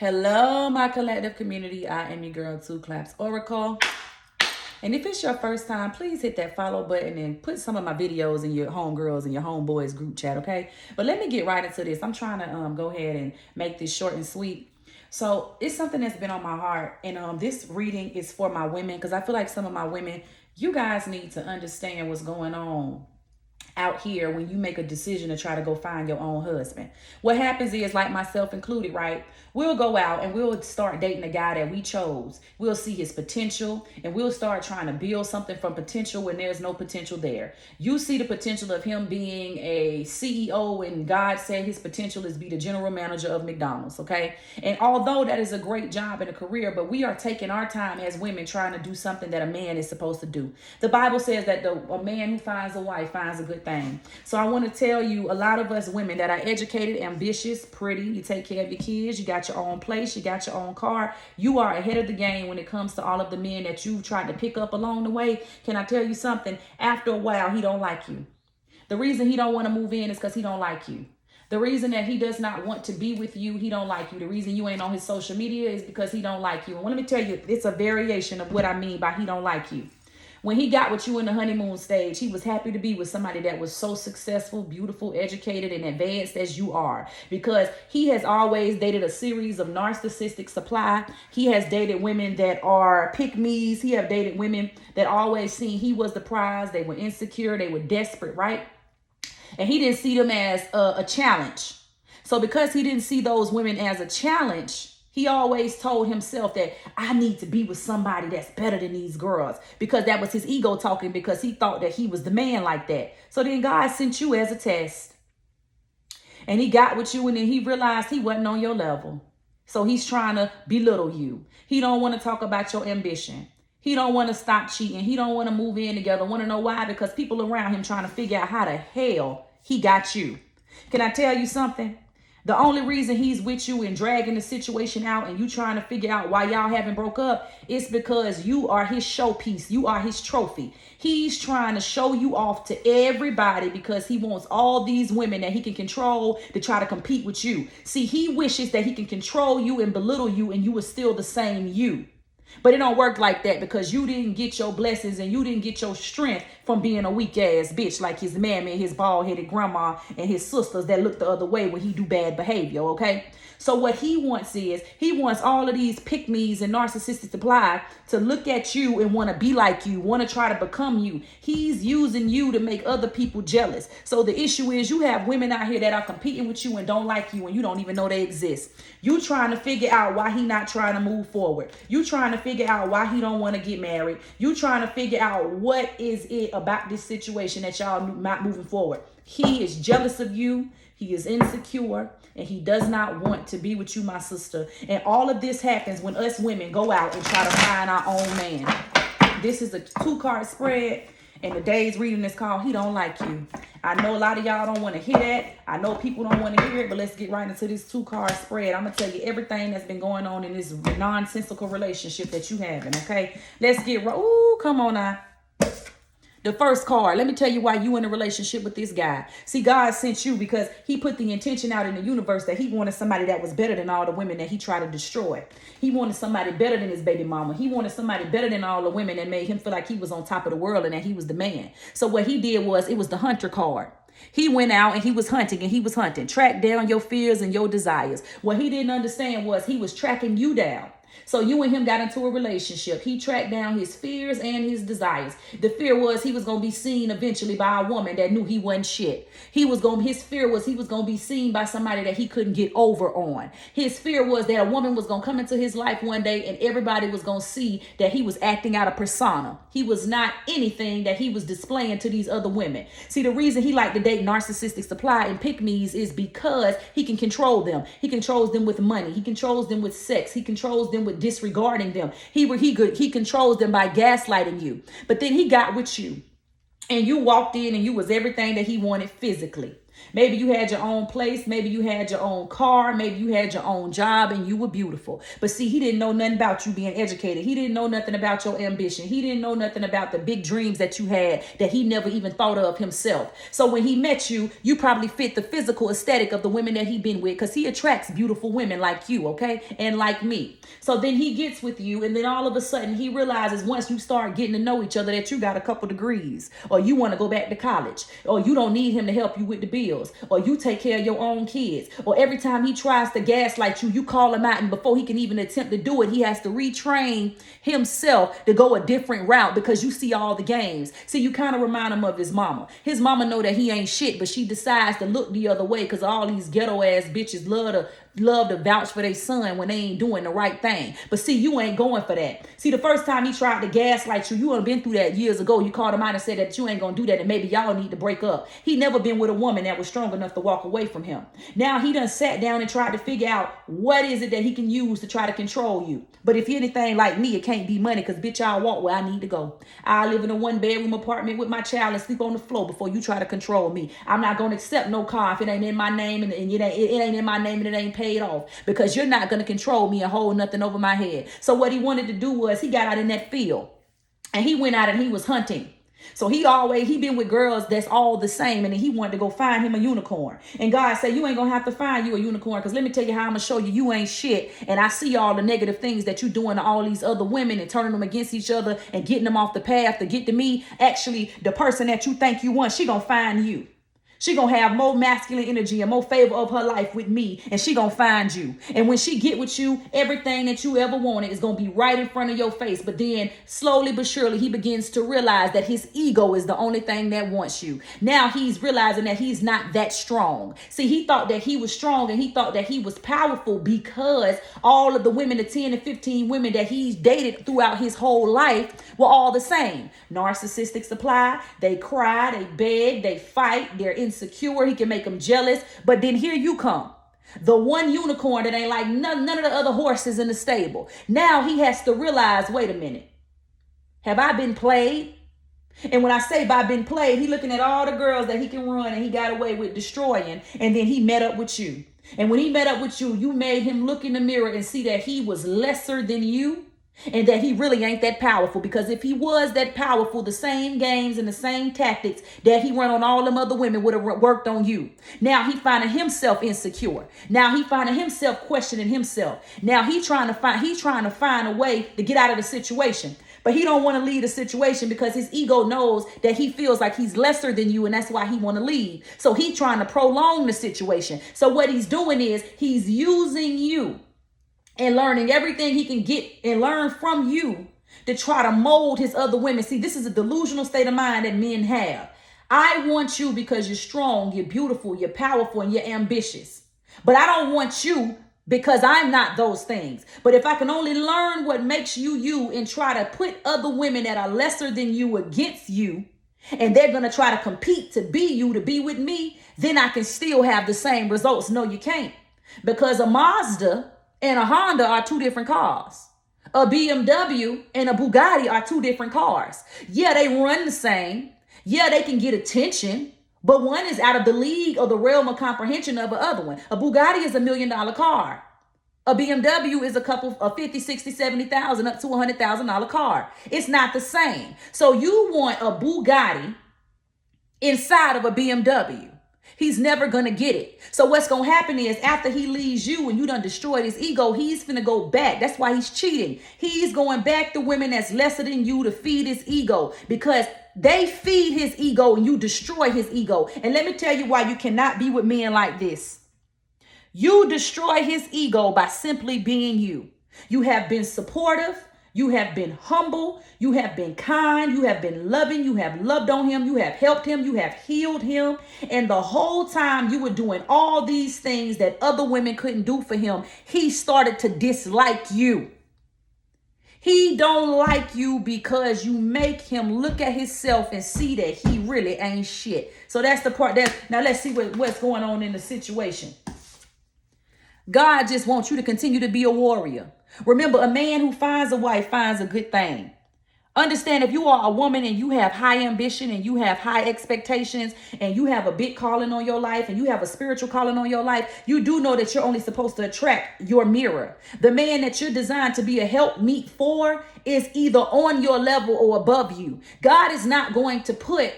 Hello, my collective community. I am your girl, Two Claps Oracle. And if it's your first time, please hit that follow button and put some of my videos in your homegirls and your homeboys group chat, okay? But let me get right into this. I'm trying to go ahead and make this short and sweet. So it's something that's been on my heart. And this reading is for my women because I feel like some of my women, you guys need to understand what's going on out here when you make a decision to try to go find your own husband. What happens is, like myself included, right? We'll go out and we'll start dating a guy that we chose. We'll see his potential and we'll start trying to build something from potential when there's no potential there. You see the potential of him being a CEO, and God said his potential is be the general manager of McDonald's, okay? And although that is a great job and a career, but we are taking our time as women trying to do something that a man is supposed to do. The Bible says that a man who finds a wife finds a good thing. So I want to tell you, a lot of us women that are educated, ambitious, pretty, you take care of your kids, you got your own place, you got your own car, you are ahead of the game when it comes to all of the men that you tried to pick up along the way. Can I tell you something? After a while, he don't like you. The reason he don't want to move in is because he don't like you. The reason that he does not want to be with you, he don't like you. The reason you ain't on his social media is because he don't like you. And let me tell you, it's a variation of what I mean by he don't like you. When he got with you in the honeymoon stage, he was happy to be with somebody that was so successful, beautiful, educated, and advanced as you are. Because he has always dated a series of narcissistic supply. He has dated women that are pick-me's. He have dated women that always seen he was the prize. They were insecure. They were desperate, right? And he didn't see them as a challenge. So because he didn't see those women as a challenge, he always told himself that I need to be with somebody that's better than these girls, because that was his ego talking, because he thought that he was the man like that. So then God sent you as a test, and he got with you, and then he realized he wasn't on your level. So he's trying to belittle you. He don't want to talk about your ambition. He don't want to stop cheating. He don't want to move in together. Want to know why? Because people around him trying to figure out how the hell he got you. Can I tell you something? The only reason he's with you and dragging the situation out and you trying to figure out why y'all haven't broke up is because you are his showpiece. You are his trophy. He's trying to show you off to everybody because he wants all these women that he can control to try to compete with you. See, he wishes that he can control you and belittle you and you are still the same you. But it don't work like that, because you didn't get your blessings and you didn't get your strength from being a weak ass bitch like his mammy, his bald headed grandma, and his sisters that look the other way when he do bad behavior, okay? So what he wants is, he wants all of these pick-me's and narcissistic supply to look at you and want to be like you, want to try to become you. He's using you to make other people jealous. So the issue is, you have women out here that are competing with you and don't like you, and you don't even know they exist. You trying to figure out why he not trying to move forward. You trying to figure out why he don't want to get married. You trying to figure out what is it about this situation that y'all not moving forward. He is jealous of you. He is insecure, and he does not want to be with you, my sister. And all of this happens when us women go out and try to find our own man. This is a 2-card spread, and today's reading is called He Don't Like You. I know a lot of y'all don't want to hear that. I know people don't want to hear it, but let's get right into this 2-card spread. I'm going to tell you everything that's been going on in this nonsensical relationship that you having, okay? Let's get right. Ooh, come on now. The first card, let me tell you why you in a relationship with this guy. See, God sent you because he put the intention out in the universe that he wanted somebody that was better than all the women that he tried to destroy. He wanted somebody better than his baby mama. He wanted somebody better than all the women that made him feel like he was on top of the world and that he was the man. So what he did was, it was the hunter card. He went out and he was hunting and he was hunting. Track down your fears and your desires. What he didn't understand was he was tracking you down. So you and him got into a relationship. He tracked down his fears and his desires. The fear was he was going to be seen eventually by a woman that knew he wasn't shit. His fear was he was going to be seen by somebody that he couldn't get over on. His fear was that a woman was going to come into his life one day and everybody was going to see that he was acting out a persona. He was not anything that he was displaying to these other women. See, the reason he liked to date narcissistic supply and pick-me's is because he can control them. He controls them with money. He controls them with sex. He controls them with disregarding them. He controls them by gaslighting you. But then he got with you and you walked in and you was everything that he wanted physically. Maybe you had your own place. Maybe you had your own car. Maybe you had your own job and you were beautiful. But see, he didn't know nothing about you being educated. He didn't know nothing about your ambition. He didn't know nothing about the big dreams that you had that he never even thought of himself. So when he met you, you probably fit the physical aesthetic of the women that he been with, because he attracts beautiful women like you, okay? And like me. So then he gets with you, and then all of a sudden he realizes once you start getting to know each other that you got a couple degrees, or you want to go back to college, or you don't need him to help you with the bills, or you take care of your own kids, or every time he tries to gaslight you, you call him out, and before he can even attempt to do it, he has to retrain himself to go a different route because you see all the games. See, you kind of remind him of his mama. His mama know that he ain't shit, but she decides to look the other way because all these ghetto ass bitches love to vouch for their son when they ain't doing the right thing. But see, you ain't going for that. See, the first time he tried to gaslight you, you have been through that years ago. You called him out and said that you ain't gonna do that and maybe y'all need to break up. He never been with a woman that was strong enough to walk away from him. Now he done sat down and tried to figure out what is it that he can use to try to control you. But if you're anything like me, it can't be money, because bitch, I'll walk where I need to go. I'll live in a 1-bedroom apartment with my child and sleep on the floor before you try to control me. I'm not gonna accept no car if it ain't in my name and it ain't in my name and it ain't paid off, because you're not going to control me and hold nothing over my head. So what he wanted to do was he got out in that field and he went out and he was hunting. So he been with girls that's all the same, and then he wanted to go find him a unicorn. And God said, you ain't gonna have to find you a unicorn, because let me tell you how I'm gonna show you you ain't shit. And I see all the negative things that you doing to all these other women and turning them against each other and getting them off the path to get to me. Actually, the person that you think you want, she gonna find you. She gonna have more masculine energy and more favor of her life with me, and she gonna find you. And when she get with you, everything that you ever wanted is gonna be right in front of your face. But then slowly but surely he begins to realize that his ego is the only thing that wants you. Now he's realizing that he's not that strong. See, he thought that he was strong and he thought that he was powerful because all of the women, the 10 and 15 women that he's dated throughout his whole life, were all the same. Narcissistic supply. They cry, they beg, they fight, they're insecure. He can make them jealous. But then here you come, the one unicorn that ain't like none of the other horses in the stable. Now he has to realize, wait a minute, have I been played? And when I say by been played, he looking at all the girls that he can run and he got away with destroying, and then he met up with you. And when he met up with you, you made him look in the mirror and see that he was lesser than you, and that he really ain't that powerful. Because if he was that powerful, the same games and the same tactics that he run on all them other women would have worked on you. Now he finding himself insecure. Now he finding himself questioning himself. Now he trying to find a way to get out of the situation. But he don't want to leave the situation because his ego knows that he feels like he's lesser than you, and that's why he want to leave. So he trying to prolong the situation. So what he's doing is he's using you and learning everything he can get and learn from you to try to mold his other women. See, this is a delusional state of mind that men have. I want you because you're strong, you're beautiful, you're powerful, and you're ambitious. But I don't want you because I'm not those things. But if I can only learn what makes you you and try to put other women that are lesser than you against you, and they're going to try to compete to be you, to be with me, then I can still have the same results. No, you can't. Because a Mazda and a Honda are two different cars. A BMW and a Bugatti are two different cars. Yeah, they run the same. Yeah, they can get attention. But one is out of the league or the realm of comprehension of the other one. A Bugatti is $1 million car. A BMW is a couple of 50, 60, 70,000 up to $100,000 car. It's not the same. So you want a Bugatti inside of a BMW. He's never going to get it. So what's going to happen is after he leaves you and you done destroyed his ego, he's going to go back. That's why he's cheating. He's going back to women that's lesser than you to feed his ego, because they feed his ego and you destroy his ego. And let me tell you why you cannot be with men like this. You destroy his ego by simply being you. You have been supportive. You have been humble. You have been kind. You have been loving. You have loved on him. You have helped him. You have healed him. And the whole time you were doing all these things that other women couldn't do for him, he started to dislike you. He don't like you because you make him look at himself and see that he really ain't shit. So that's the part now let's see what's going on in the situation. God just wants you to continue to be a warrior. Remember, a man who finds a wife finds a good thing. Understand, if you are a woman and you have high ambition and you have high expectations and you have a big calling on your life and you have a spiritual calling on your life, you do know that you're only supposed to attract your mirror. The man that you're designed to be a helpmeet for is either on your level or above you. God is not going to put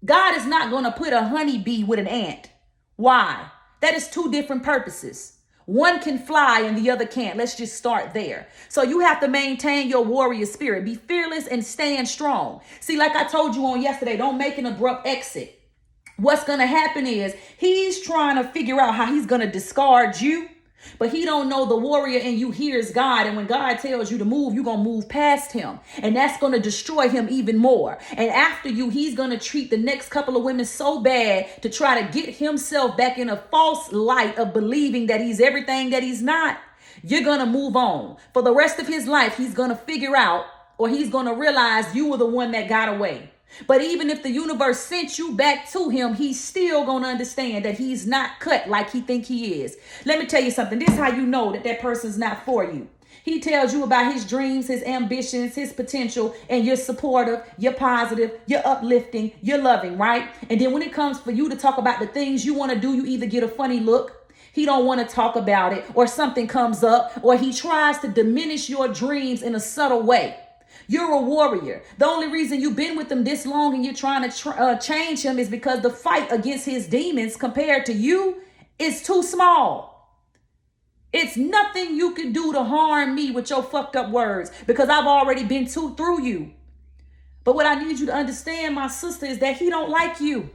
a honeybee with an ant. Why? That is two different purposes. One can fly and the other can't. Let's just start there. So you have to maintain your warrior spirit. Be fearless and stand strong. See, like I told you on yesterday, don't make an abrupt exit. What's going to happen is he's trying to figure out how he's going to discard you. But he don't know the warrior in you hears God. And when God tells you to move, you're going to move past him. And that's going to destroy him even more. And after you, he's going to treat the next couple of women so bad to try to get himself back in a false light of believing that he's everything that he's not. You're going to move on. For the rest of his life, he's going to figure out, or he's going to realize you were the one that got away. But even if the universe sent you back to him, he's still going to understand that he's not cut like he think he is. Let me tell you something. This is how you know that that person's not for you. He tells you about his dreams, his ambitions, his potential, and you're supportive, you're positive, you're uplifting, you're loving, right? And then when it comes for you to talk about the things you want to do, you either get a funny look, he don't want to talk about it, or something comes up, or he tries to diminish your dreams in a subtle way. You're a warrior. The only reason you've been with him this long and you're trying to change him is because the fight against his demons compared to you is too small. It's nothing you can do to harm me with your fucked up words because I've already been through you. But what I need you to understand, my sister, is that he don't like you.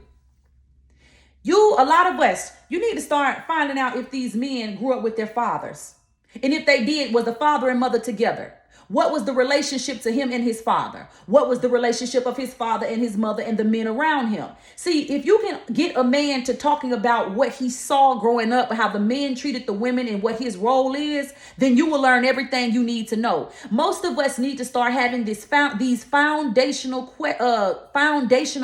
A lot of us, you need to start finding out if these men grew up with their fathers. And if they did, was the father and mother together? What was the relationship to him and his father? What was the relationship of his father and his mother and the men around him? See, if you can get a man to talking about what he saw growing up, how the men treated the women and what his role is, then you will learn everything you need to know. Most of us need to start having these foundational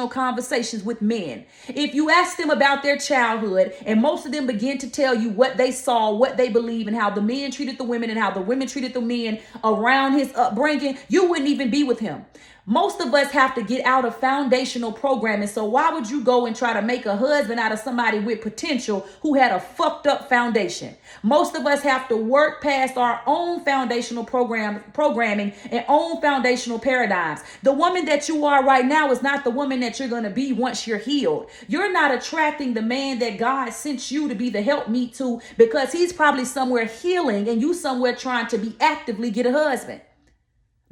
conversations with men. If you ask them about their childhood, and most of them begin to tell you what they saw, what they believe, and how the men treated the women and how the women treated the men around his upbringing, you wouldn't even be with him. Most of us have to get out of foundational programming. So why would you go and try to make a husband out of somebody with potential who had a fucked up foundation? Most of us have to work past our own foundational programming and own foundational paradigms. The woman that you are right now is not the woman that you're going to be once you're healed. You're not attracting the man that God sent you to be the helpmeet to because he's probably somewhere healing and you somewhere trying to be actively get a husband.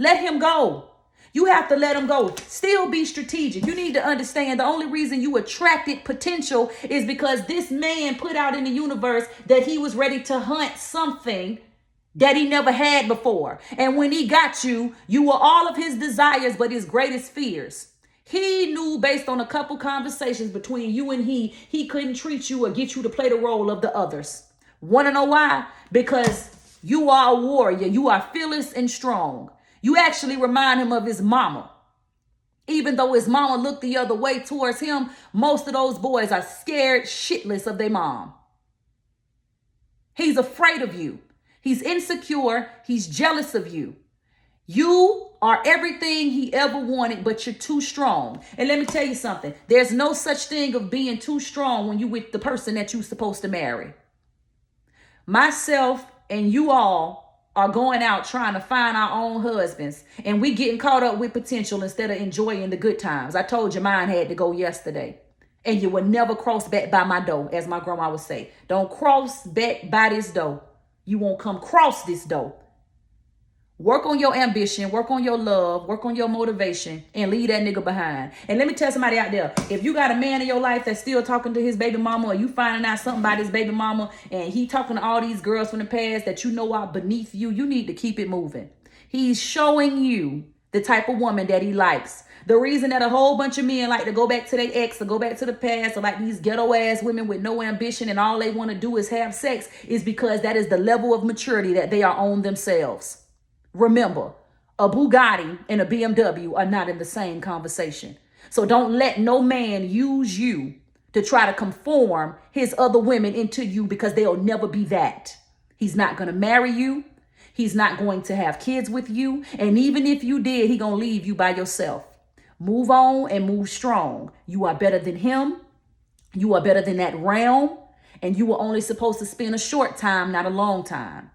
Let him go. You have to let him go. Still be strategic. You need to understand the only reason you attracted potential is because this man put out in the universe that he was ready to hunt something that he never had before. And when he got you, you were all of his desires, but his greatest fears. He knew based on a couple conversations between you and he couldn't treat you or get you to play the role of the others. Want to know why? Because you are a warrior. You are fearless and strong. You actually remind him of his mama. Even though his mama looked the other way towards him, most of those boys are scared shitless of their mom. He's afraid of you. He's insecure. He's jealous of you. You are everything he ever wanted, but you're too strong. And let me tell you something. There's no such thing of being too strong when you're with the person that you're supposed to marry. Myself and you all are going out trying to find our own husbands, and we getting caught up with potential instead of enjoying the good times. I told you mine had to go yesterday. And you will never cross back by my door, as my grandma would say. Don't cross back by this door. You won't come cross this door. Work on your ambition, work on your love, work on your motivation, and leave that nigga behind. And let me tell somebody out there, if you got a man in your life that's still talking to his baby mama, or you finding out something about his baby mama, and he talking to all these girls from the past that you know are beneath you, you need to keep it moving. He's showing you the type of woman that he likes. The reason that a whole bunch of men like to go back to their ex or go back to the past or like these ghetto ass women with no ambition and all they want to do is have sex is because that is the level of maturity that they are on themselves. Remember, a Bugatti and a BMW are not in the same conversation. So don't let no man use you to try to conform his other women into you because they'll never be that. He's not going to marry you. He's not going to have kids with you. And even if you did, he gonna leave you by yourself. Move on and move strong. You are better than him. You are better than that realm. And you were only supposed to spend a short time, not a long time.